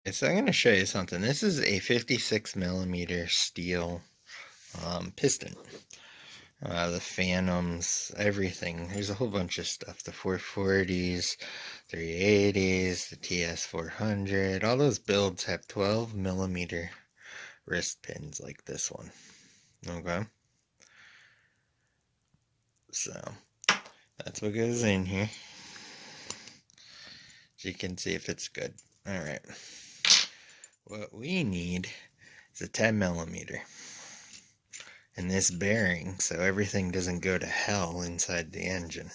Okay, so I'm going to show you something. This is a 56 millimeter steel piston. The Phantoms, everything. There's a whole bunch of stuff. The 440s, 380s, the Ts400. All those builds have 12 millimeter wrist pins like this one. Okay, so that's what goes in here. So you can see if it's good. Alright, what we need is a 10 millimeter. And this bearing so everything doesn't go to hell inside the engine.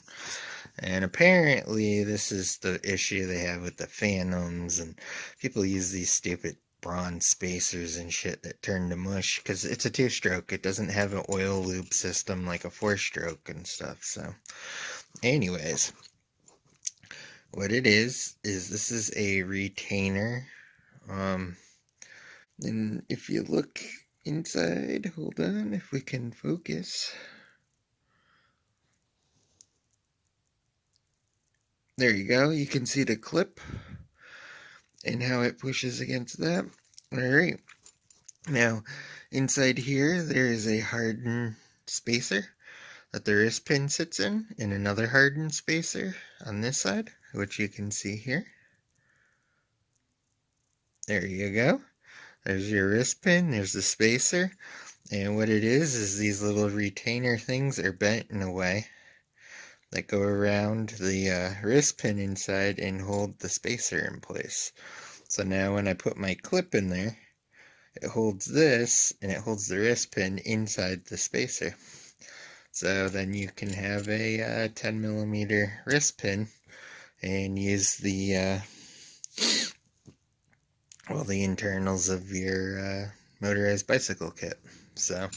And apparently this is the issue they have with the Phantoms, and people use these stupid bronze spacers and shit that turn to mush because it's a two-stroke. It doesn't have an oil lube system like a four-stroke and stuff. So anyways, what it is this is a retainer. And if you look inside, hold on, if we can focus. There you go. You can see the clip and how it pushes against that. Alright. Now, inside here, there is a hardened spacer that the wrist pin sits in, and another hardened spacer on this side, which you can see here. There you go. There's your wrist pin, there's the spacer, and what it is these little retainer things are bent in a way that go around the wrist pin inside and hold the spacer in place. So now when I put my clip in there, it holds this and it holds the wrist pin inside the spacer. So then you can have a 10 millimeter wrist pin and use the the internals of your motorized bicycle kit. So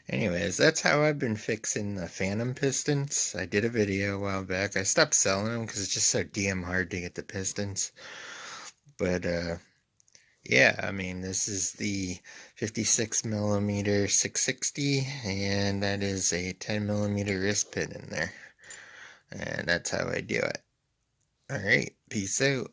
anyways, that's how I've been fixing the Phantom pistons. I did a video a while back. I stopped selling them because it's just so damn hard to get the pistons. But yeah, I mean, this is the 56 millimeter 660, and that is a 10 millimeter wrist pin in there. And that's how I do it. Alright, peace out.